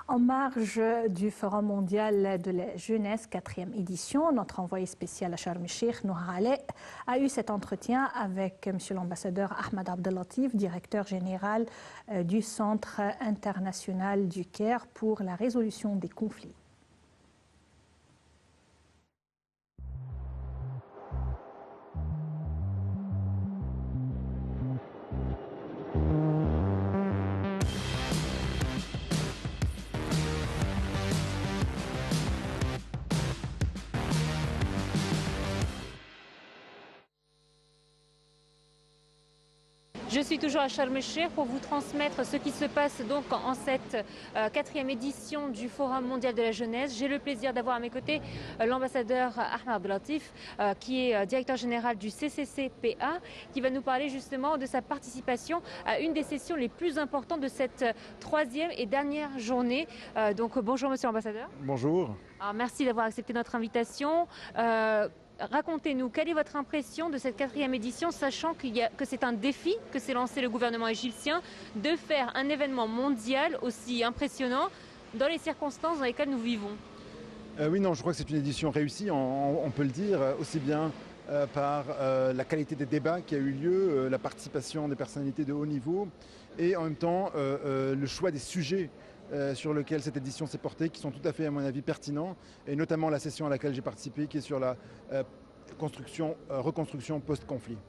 En marge du Forum mondial de la jeunesse, 4e édition, notre envoyé spécial à Sharm el-Sheikh, Nour Aleh, a eu cet entretien avec M. l'ambassadeur Ahmed Abdellatif, directeur général du Centre international du Caire pour la résolution des conflits. Je suis toujours à Sharm el-Sheikh pour vous transmettre ce qui se passe donc en cette 4e édition du Forum mondial de la jeunesse. J'ai le plaisir d'avoir à mes côtés l'ambassadeur Ahmed Abdellatif, qui est directeur général du CCCPA, qui va nous parler justement de sa participation à une des sessions les plus importantes de cette 3e et dernière journée. Donc bonjour monsieur l'ambassadeur. Bonjour. Alors, merci d'avoir accepté notre invitation. Racontez-nous, quelle est votre impression de cette 4e édition, sachant que c'est un défi que s'est lancé le gouvernement égyptien de faire un événement mondial aussi impressionnant dans les circonstances dans lesquelles nous vivons? Oui, non, je crois que c'est une édition réussie, on peut le dire, aussi bien par la qualité des débats qui a eu lieu, la participation des personnalités de haut niveau, et en même temps le choix des sujets sur lequel cette édition s'est portée, qui sont tout à fait, à mon avis, pertinents, et notamment la session à laquelle j'ai participé, qui est sur la reconstruction post-conflit.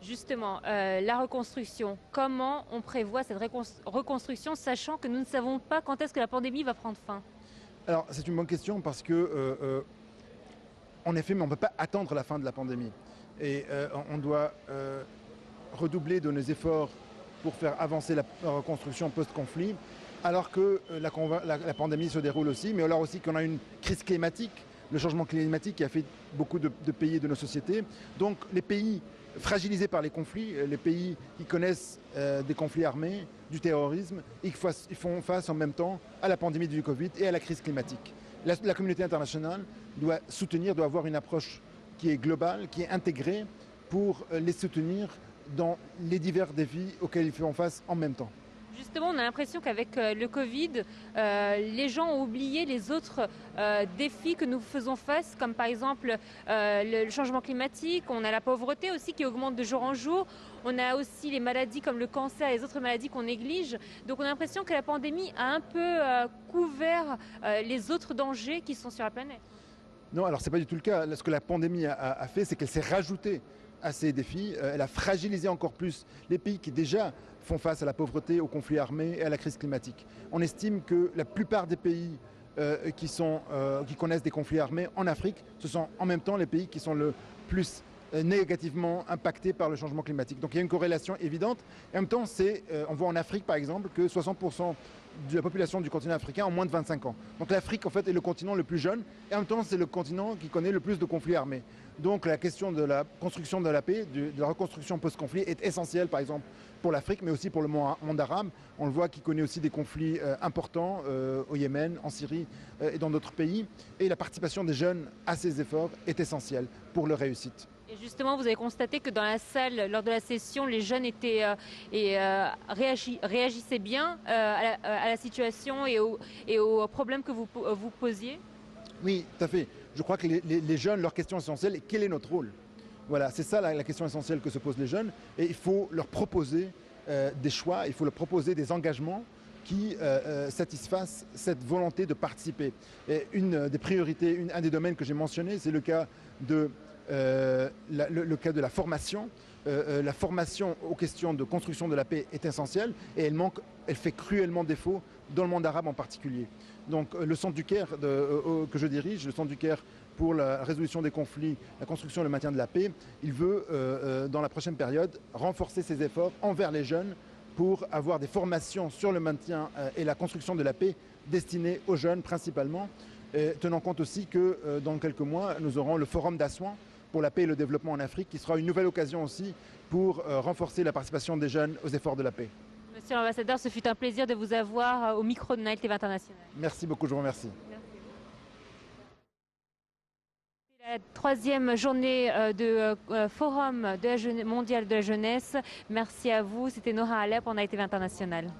Justement, la reconstruction, comment on prévoit cette reconstruction, sachant que nous ne savons pas quand est-ce que la pandémie va prendre fin? Alors, c'est une bonne question parce que, en effet, mais on ne peut pas attendre la fin de la pandémie. Et on doit redoubler de nos efforts pour faire avancer la reconstruction post-conflit, alors que la pandémie se déroule aussi, mais alors aussi qu'on a une crise climatique, le changement climatique qui a fait beaucoup de pays et de nos sociétés. Donc les pays fragilisés par les conflits, les pays qui connaissent des conflits armés, du terrorisme, ils font face en même temps à la pandémie du Covid et à la crise climatique. La communauté internationale doit soutenir, doit avoir une approche qui est globale, qui est intégrée pour les soutenir dans les divers défis auxquels ils font face en même temps. Justement, on a l'impression qu'avec le Covid, les gens ont oublié les autres défis que nous faisons face, comme par exemple le changement climatique, on a la pauvreté aussi qui augmente de jour en jour, on a aussi les maladies comme le cancer et les autres maladies qu'on néglige. Donc on a l'impression que la pandémie a un peu couvert les autres dangers qui sont sur la planète. Non, alors c'est pas du tout le cas. Ce que la pandémie a fait, c'est qu'elle s'est rajoutée à ces défis. Elle a fragilisé encore plus les pays qui déjà font face à la pauvreté, aux conflits armés et à la crise climatique. On estime que la plupart des pays qui connaissent des conflits armés en Afrique, ce sont en même temps les pays qui sont le plus négativement impactés par le changement climatique. Donc il y a une corrélation évidente. Et en même temps, on voit en Afrique par exemple que 60% de la population du continent africain ont moins de 25 ans. Donc l'Afrique en fait est le continent le plus jeune et en même temps c'est le continent qui connaît le plus de conflits armés. Donc la question de la construction de la paix, de la reconstruction post-conflit est essentielle par exemple pour l'Afrique mais aussi pour le monde arabe. On le voit qui connaît aussi des conflits importants au Yémen, en Syrie et dans d'autres pays. Et la participation des jeunes à ces efforts est essentielle pour leur réussite. Et justement, vous avez constaté que dans la salle, lors de la session, les jeunes réagissaient bien à la situation et aux problèmes que vous posiez? Oui, tout à fait. Je crois que les jeunes, leur question essentielle est quel est notre rôle? Voilà, c'est ça la question essentielle que se posent les jeunes. Et il faut leur proposer des choix, il faut leur proposer des engagements qui satisfassent cette volonté de participer. Et une des priorités, un des domaines que j'ai mentionné, c'est le cas de la formation. La formation aux questions de construction de la paix est essentielle et elle fait cruellement défaut dans le monde arabe en particulier. Donc le Centre du Caire que je dirige, le Centre du Caire pour la résolution des conflits, la construction et le maintien de la paix, il veut dans la prochaine période renforcer ses efforts envers les jeunes pour avoir des formations sur le maintien et la construction de la paix destinées aux jeunes principalement, tenant compte aussi que dans quelques mois, nous aurons le Forum d'Assouan pour la paix et le développement en Afrique, qui sera une nouvelle occasion aussi pour renforcer la participation des jeunes aux efforts de la paix. Monsieur l'ambassadeur, ce fut un plaisir de vous avoir au micro de Nile TV International. Merci beaucoup, je vous remercie. Merci. La 3e journée de Forum mondial de la jeunesse. Merci à vous. C'était Nour Aleh pour Nile TV International.